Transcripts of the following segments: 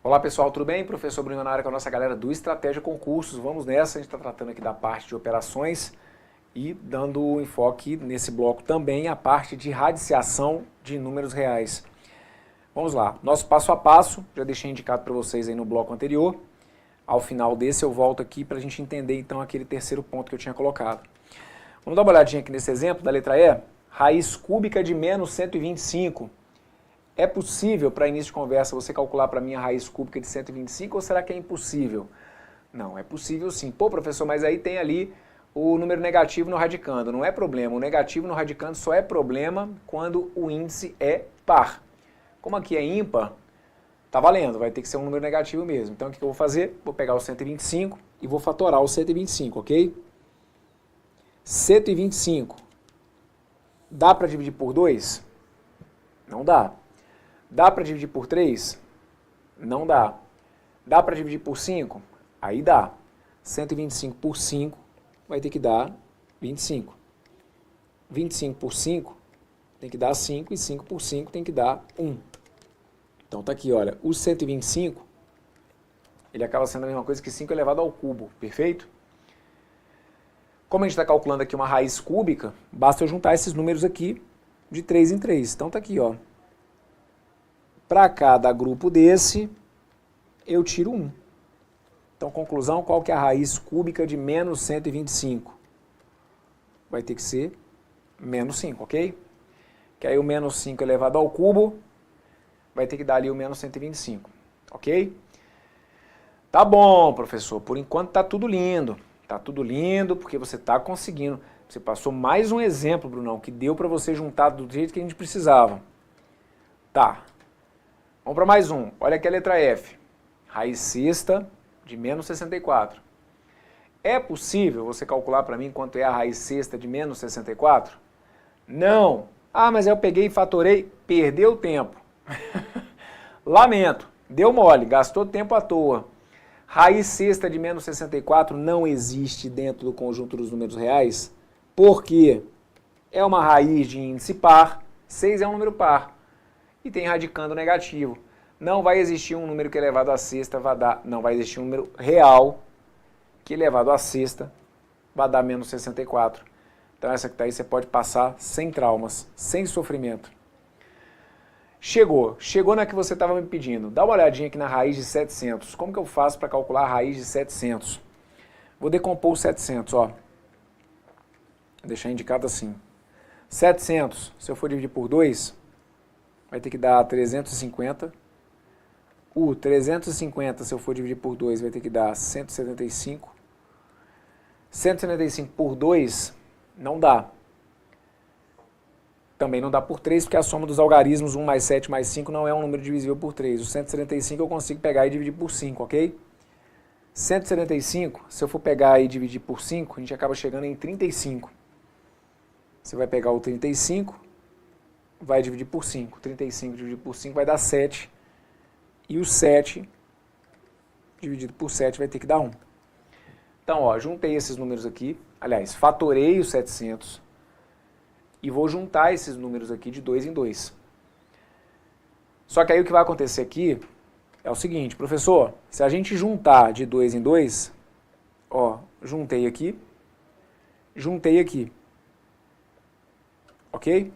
Olá pessoal, tudo bem? Professor Bruno na área com a nossa galera do Estratégia Concursos. Vamos nessa, a gente está tratando aqui da parte de operações e dando enfoque nesse bloco também a parte de radiciação de números reais. Vamos lá, nosso passo a passo, já deixei indicado para vocês aí no bloco anterior. Ao final desse eu volto aqui para a gente entender então aquele terceiro ponto que eu tinha colocado. Vamos dar uma olhadinha aqui nesse exemplo da letra E. Raiz cúbica de menos 125. É possível, para início de conversa, você calcular para mim a raiz cúbica de 125 ou será que é impossível? Não, é possível sim. Pô, professor, mas aí tem ali o número negativo no radicando. Não é problema. O negativo no radicando só é problema quando o índice é par. Como aqui é ímpar, tá valendo, vai ter que ser um número negativo mesmo. Então o que eu vou fazer? Vou pegar o 125 e vou fatorar o 125, ok? 125. Dá para dividir por 2? Não dá. Dá para dividir por 3? Não dá. Dá para dividir por 5? Aí dá. 125 por 5 vai ter que dar 25. 25 por 5 tem que dar 5 e 5 por 5 tem que dar 1. Então tá aqui, olha, o 125, ele acaba sendo a mesma coisa que 5 elevado ao cubo, perfeito? Como a gente está calculando aqui uma raiz cúbica, basta eu juntar esses números aqui de 3 em 3. Então tá aqui, ó. Para cada grupo desse, eu tiro 1. Então, conclusão, qual que é a raiz cúbica de menos 125? Vai ter que ser menos 5, ok? Que aí o menos 5 elevado ao cubo vai ter que dar ali o menos 125, ok? Tá bom, professor, por enquanto tá tudo lindo. Tá tudo lindo porque você tá conseguindo. Você passou mais um exemplo, Brunão, que deu para você juntar do jeito que a gente precisava. Tá. Vamos para mais um. Olha aqui a letra F. Raiz sexta de menos 64. É possível você calcular para mim quanto é a raiz sexta de menos 64? Não. Ah, mas eu peguei e fatorei. Perdeu tempo. Lamento. Deu mole. Gastou tempo à toa. Raiz sexta de menos 64 não existe dentro do conjunto dos números reais. Por quê? É uma raiz de índice par. 6 é um número par. E tem radicando negativo. Não vai existir um número que elevado à sexta vai dar... Não vai existir um número real que elevado à sexta vai dar menos 64. Então essa que está aí você pode passar sem traumas, sem sofrimento. Chegou na que você estava me pedindo. Dá uma olhadinha aqui na raiz de 700. Como que eu faço para calcular a raiz de 700? Vou decompor o 700, ó. Vou deixar indicado assim. 700, se eu for dividir por 2... vai ter que dar 350. O 350, se eu for dividir por 2, vai ter que dar 175. 175 por 2 não dá. Também não dá por 3, porque a soma dos algarismos 1 mais 7 mais 5 não é um número divisível por 3. O 175 eu consigo pegar e dividir por 5, ok? 175, se eu for pegar e dividir por 5, a gente acaba chegando em 35. Você vai pegar o 35... vai dividir por 5. 35 dividido por 5 vai dar 7. E o 7 dividido por 7 vai ter que dar 1. Então, ó, juntei esses números aqui. Aliás, fatorei os 700. E vou juntar esses números aqui de 2 em 2. Só que aí o que vai acontecer aqui é o seguinte, professor, se a gente juntar de 2 em 2, ó, juntei aqui, ok?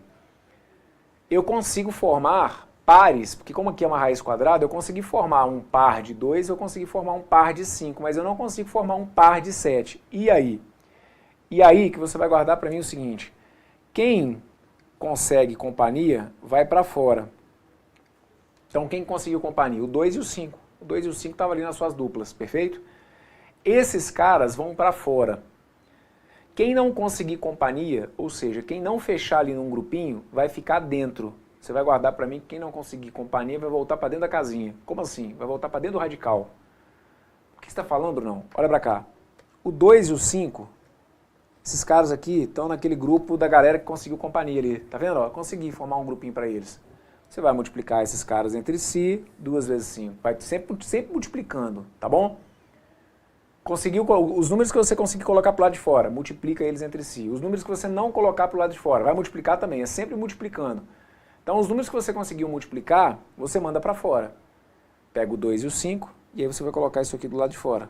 Eu consigo formar pares, porque como aqui é uma raiz quadrada, eu consegui formar um par de 2, eu consegui formar um par de 5, mas eu não consigo formar um par de 7. E aí? E aí que você vai guardar para mim o seguinte, quem consegue companhia vai para fora. Então quem conseguiu companhia? O 2 e o 5. O 2 e o 5 estavam ali nas suas duplas, perfeito? Esses caras vão para fora. Quem não conseguir companhia, ou seja, quem não fechar ali num grupinho, vai ficar dentro. Você vai guardar para mim que quem não conseguir companhia vai voltar para dentro da casinha. Como assim? Vai voltar para dentro do radical. O que você está falando, Brunão? Olha para cá. O 2 e o 5, esses caras aqui estão naquele grupo da galera que conseguiu companhia ali. Tá vendo? Ó, consegui formar um grupinho para eles. Você vai multiplicar esses caras entre si, 2 vezes 5. Vai sempre multiplicando, tá bom? Conseguiu, os números que você conseguir colocar para o lado de fora, multiplica eles entre si. Os números que você não colocar para o lado de fora, vai multiplicar também, é sempre multiplicando. Então os números que você conseguiu multiplicar, você manda para fora. Pega o 2 e o 5, e aí você vai colocar isso aqui do lado de fora.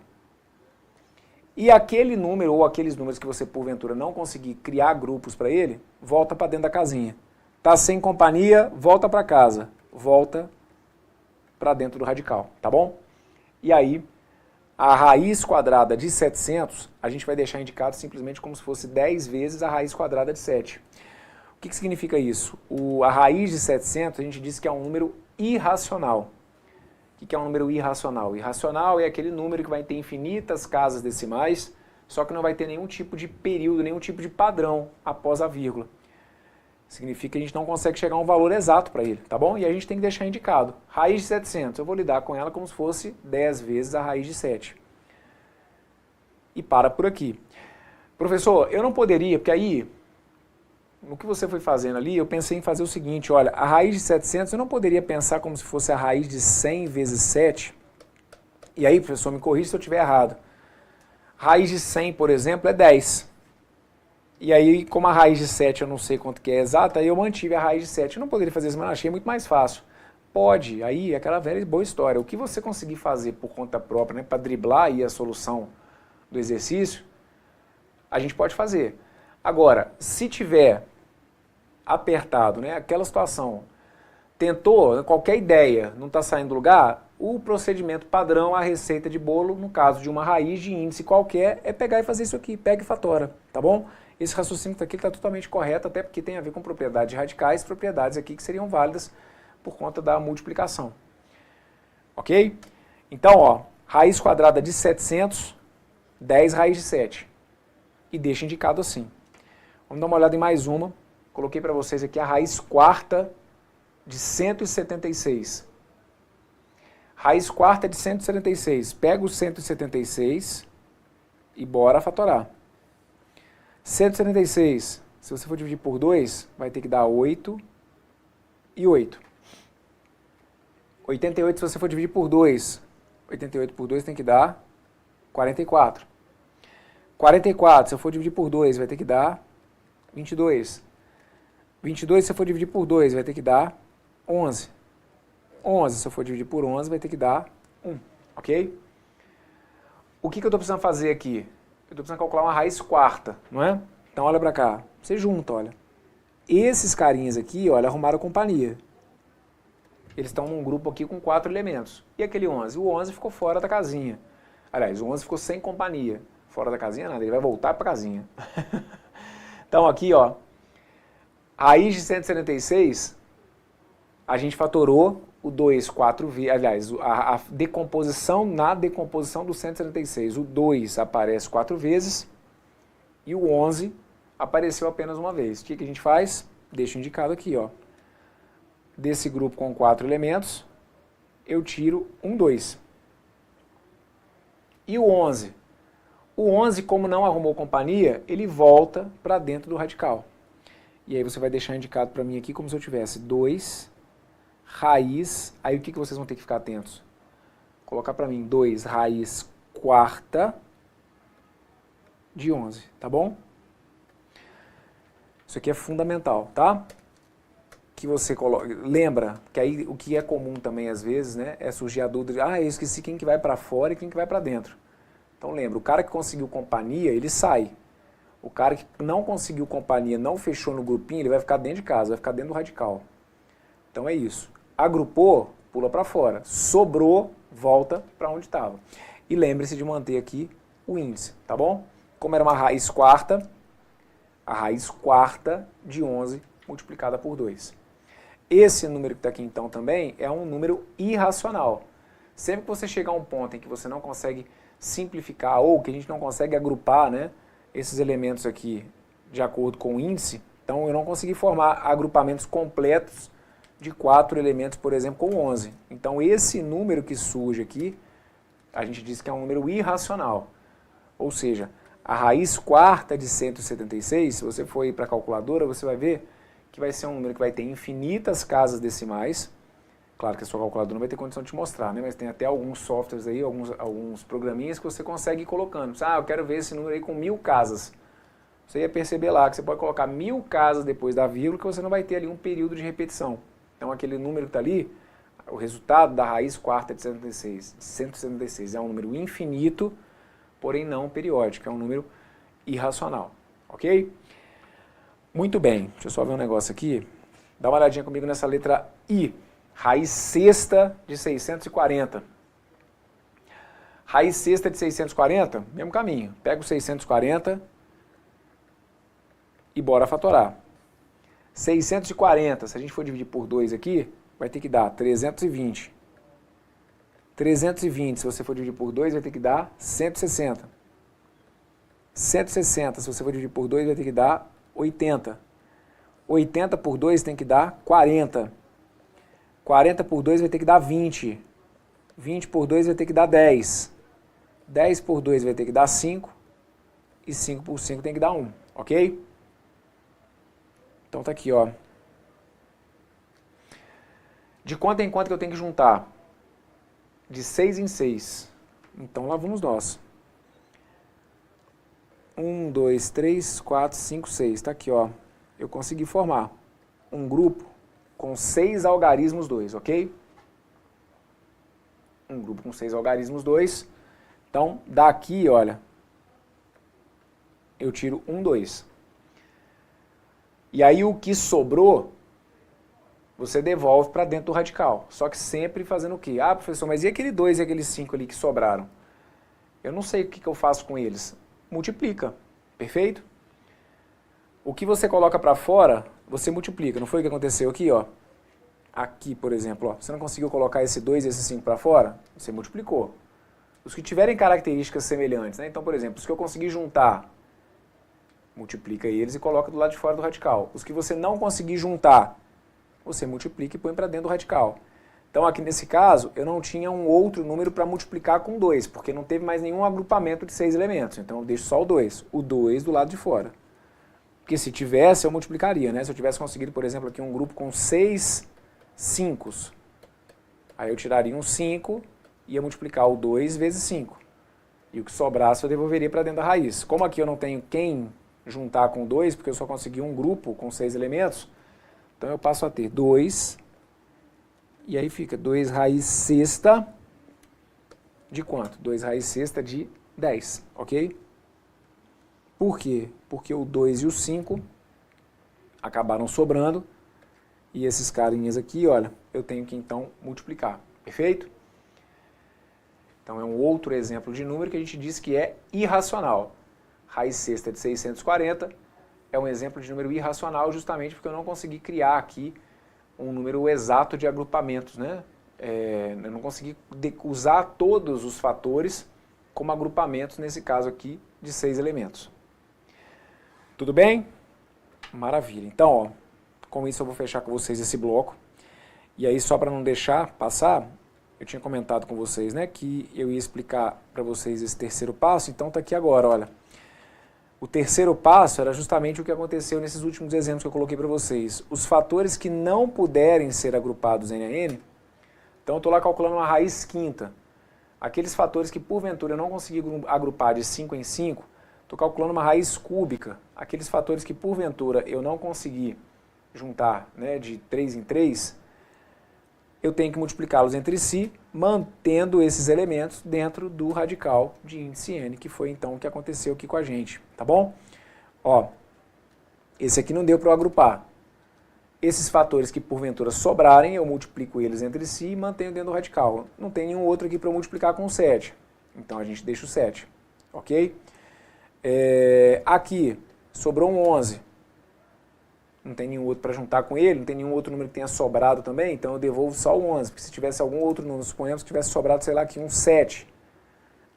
E aquele número ou aqueles números que você porventura não conseguir criar grupos para ele, volta para dentro da casinha. Tá sem companhia, volta para casa. Volta para dentro do radical, tá bom? E aí, a raiz quadrada de 700, a gente vai deixar indicado simplesmente como se fosse 10 vezes a raiz quadrada de 7. O que significa isso? A raiz de 700, a gente diz que é um número irracional. O que é um número irracional? Irracional é aquele número que vai ter infinitas casas decimais, só que não vai ter nenhum tipo de período, nenhum tipo de padrão após a vírgula. Significa que a gente não consegue chegar a um valor exato para ele, tá bom? E a gente tem que deixar indicado. Raiz de 700, eu vou lidar com ela como se fosse 10 vezes a raiz de 7. E para por aqui. Professor, eu não poderia, porque aí, no que você foi fazendo ali, eu pensei em fazer o seguinte, olha, a raiz de 700 eu não poderia pensar como se fosse a raiz de 100 vezes 7. E aí, professor, me corrija se eu estiver errado. Raiz de 100, por exemplo, é 10. E aí, como a raiz de 7 eu não sei quanto que é exata, aí eu mantive a raiz de 7. Eu não poderia fazer isso, mas eu achei muito mais fácil. Pode, aí aquela velha e boa história. O que você conseguir fazer por conta própria, né, para driblar aí a solução do exercício, a gente pode fazer. Agora, se tiver apertado, né, aquela situação, tentou, qualquer ideia não está saindo do lugar, o procedimento padrão, a receita de bolo, no caso de uma raiz de índice qualquer, é pegar e fazer isso aqui, pega e fatora, tá bom? Esse raciocínio aqui está totalmente correto, até porque tem a ver com propriedades radicais, propriedades aqui que seriam válidas por conta da multiplicação. Ok? Então, ó, raiz quadrada de 700, 10 raiz de 7. E deixa indicado assim. Vamos dar uma olhada em mais uma. Coloquei para vocês aqui a raiz quarta de 176. Raiz quarta de 176. Pega o 176 e bora fatorar. 176, se você for dividir por 2, vai ter que dar 8 e 8. 88, se você for dividir por 2, 88 por 2 tem que dar 44. 44, se eu for dividir por 2, vai ter que dar 22. 22, se eu for dividir por 2, vai ter que dar 11. 11, se eu for dividir por 11, vai ter que dar 1, ok? O que eu estou precisando fazer aqui? Eu estou precisando calcular uma raiz quarta, não é? Então olha para cá, você junta, olha. Esses carinhas aqui, olha, arrumaram companhia. Eles estão num grupo aqui com 4 elementos. E aquele 11? O 11 ficou fora da casinha. Aliás, o 11 ficou sem companhia. Fora da casinha nada, ele vai voltar para a casinha. Então aqui, ó, raiz de 176, a gente fatorou o 2 4 vezes, aliás, a decomposição na decomposição do 176. O 2 aparece 4 vezes e o 11 apareceu apenas uma vez. O que a gente faz? Deixa indicado aqui, ó. Desse grupo com 4 elementos, eu tiro 1, 2. E o 11? O 11, como não arrumou companhia, ele volta para dentro do radical. E aí você vai deixar indicado para mim aqui como se eu tivesse 2 raiz, aí o que vocês vão ter que ficar atentos? Colocar para mim 2 raiz quarta de 11, tá bom? Isso aqui é fundamental, tá? Que você coloca, lembra que aí o que é comum também às vezes, né, é surgir a dúvida de, eu esqueci quem que vai para fora e quem que vai para dentro. Então lembra, o cara que conseguiu companhia, ele sai. O cara que não conseguiu companhia, não fechou no grupinho, ele vai ficar dentro de casa, vai ficar dentro do radical. Então é isso. Agrupou, pula para fora. Sobrou, volta para onde estava. E lembre-se de manter aqui o índice, tá bom? Como era uma raiz quarta, a raiz quarta de 11 multiplicada por 2. Esse número que está aqui então também é um número irracional. Sempre que você chegar a um ponto em que você não consegue simplificar ou que a gente não consegue agrupar, né, esses elementos aqui de acordo com o índice, então eu não consegui formar agrupamentos completos de 4 elementos, por exemplo, com 11. Então esse número que surge aqui, a gente diz que é um número irracional. Ou seja, a raiz quarta de 176, se você for ir para a calculadora, você vai ver que vai ser um número que vai ter infinitas casas decimais. Claro que a sua calculadora não vai ter condição de te mostrar, né? Mas tem até alguns softwares aí, alguns programinhas que você consegue ir colocando. Eu quero ver esse número aí com 1000 casas. Você ia perceber lá que você pode colocar 1000 casas depois da vírgula, que você não vai ter ali um período de repetição. Então aquele número que está ali, o resultado da raiz quarta de 176 é um número infinito, porém não periódico, é um número irracional, ok? Muito bem, deixa eu só ver um negócio aqui. Dá uma olhadinha comigo nessa letra I, raiz sexta de 640. Raiz sexta de 640, mesmo caminho. Pega o 640 e bora fatorar. 640, se a gente for dividir por 2 aqui, vai ter que dar 320. 320, se você for dividir por 2, vai ter que dar 160. 160, se você for dividir por 2, vai ter que dar 80. 80 por 2 tem que dar 40. 40 por 2 vai ter que dar 20. 20 por 2 vai ter que dar 10. 10 por 2 vai ter que dar 5. E 5 por 5 tem que dar 1, ok? Então tá aqui, ó. De quanto em quanto que eu tenho que juntar? De 6 em 6. Então lá vamos nós. 1, 2, 3, 4, 5, 6. Tá aqui, ó. Eu consegui formar um grupo com 6 algarismos 2, ok? Um grupo com 6 algarismos 2. Então, daqui, olha, eu tiro 1, 2. E aí o que sobrou, você devolve para dentro do radical. Só que sempre fazendo o quê? Ah, professor, mas e aquele 2 e aquele 5 ali que sobraram? Eu não sei o que eu faço com eles. Multiplica, perfeito? O que você coloca para fora, você multiplica. Não foi o que aconteceu aqui, ó? Aqui, por exemplo, ó, você não conseguiu colocar esse 2 e esse 5 para fora? Você multiplicou. Os que tiverem características semelhantes, né? Então, por exemplo, os que eu consegui juntar, multiplica eles e coloca do lado de fora do radical. Os que você não conseguir juntar, você multiplica e põe para dentro do radical. Então, aqui nesse caso, eu não tinha um outro número para multiplicar com 2, porque não teve mais nenhum agrupamento de 6 elementos. Então, eu deixo só o 2 do lado de fora. Porque se tivesse, eu multiplicaria, né? Se eu tivesse conseguido, por exemplo, aqui um grupo com 6 5, aí eu tiraria um 5 e ia multiplicar o 2 vezes 5. E o que sobrasse eu devolveria para dentro da raiz. Como aqui eu não tenho quem juntar com 2, porque eu só consegui um grupo com 6 elementos, então eu passo a ter 2, e aí fica 2 raiz sexta de quanto? 2 raiz sexta de 10, ok? Por quê? Porque o 2 e o 5 acabaram sobrando, e esses carinhas aqui, olha, eu tenho que então multiplicar, perfeito? Então é um outro exemplo de número que a gente diz que é irracional. Raiz sexta de 640 é um exemplo de número irracional justamente porque eu não consegui criar aqui um número exato de agrupamentos, né? Eu não consegui usar todos os fatores como agrupamentos, nesse caso aqui, de 6 elementos. Tudo bem? Maravilha. Então, ó, com isso eu vou fechar com vocês esse bloco. E aí, só para não deixar passar, eu tinha comentado com vocês, né, que eu ia explicar para vocês esse terceiro passo, então tá aqui agora, olha. O terceiro passo era justamente o que aconteceu nesses últimos exemplos que eu coloquei para vocês. Os fatores que não puderem ser agrupados em n, então eu estou lá calculando uma raiz quinta. Aqueles fatores que porventura eu não consegui agrupar de 5 em 5, estou calculando uma raiz cúbica. Aqueles fatores que porventura eu não consegui juntar, né, de 3 em 3, eu tenho que multiplicá-los entre si, mantendo esses elementos dentro do radical de índice n, que foi então o que aconteceu aqui com a gente, tá bom? Ó, esse aqui não deu para eu agrupar. Esses fatores que porventura sobrarem, eu multiplico eles entre si e mantenho dentro do radical. Não tem nenhum outro aqui para eu multiplicar com 7, então a gente deixa o 7, ok? Aqui, sobrou um 11. Não tem nenhum outro para juntar com ele, não tem nenhum outro número que tenha sobrado também, então eu devolvo só o 11, porque se tivesse algum outro número, suponhamos que tivesse sobrado, sei lá, aqui um 7,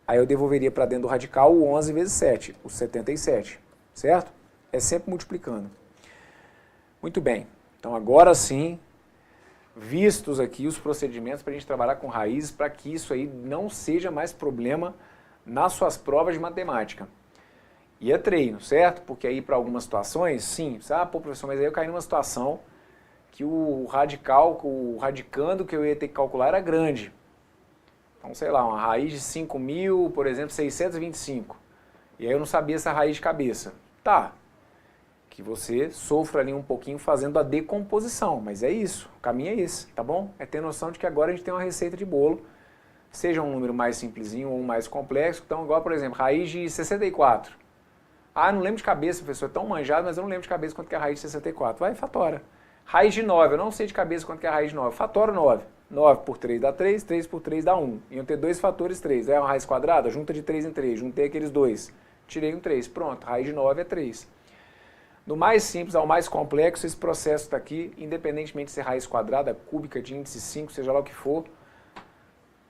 aí eu devolveria para dentro do radical o 11 vezes 7, o 77, certo? É sempre multiplicando. Muito bem, então agora sim, vistos aqui os procedimentos para a gente trabalhar com raízes, para que isso aí não seja mais problema nas suas provas de matemática. E é treino, certo? Porque aí para algumas situações, sim, pô, professor, mas aí eu caí numa situação que o radicando que eu ia ter que calcular era grande. Então, sei lá, uma raiz de 5.000, por exemplo, 625. E aí eu não sabia essa raiz de cabeça. Tá, que você sofra ali um pouquinho fazendo a decomposição, mas é isso, o caminho é esse, tá bom? É ter noção de que agora a gente tem uma receita de bolo, seja um número mais simplesinho ou um mais complexo, então igual, por exemplo, raiz de 64. Ah, não lembro de cabeça, professor, é tão manjado, mas eu não lembro de cabeça quanto que é a raiz de 64. Vai, fatora. Raiz de 9, eu não sei de cabeça quanto que é a raiz de 9, fatora 9. 9 por 3 dá 3, 3 por 3 dá 1. Iam ter dois fatores 3, é uma raiz quadrada, junta de 3 em 3, juntei aqueles dois, tirei um 3, pronto, raiz de 9 é 3. Do mais simples ao mais complexo, esse processo está aqui, independentemente de ser raiz quadrada, cúbica, de índice 5, seja lá o que for,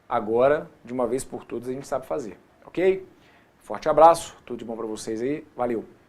agora, de uma vez por todas, a gente sabe fazer, ok? Forte abraço, tudo de bom para vocês aí, valeu!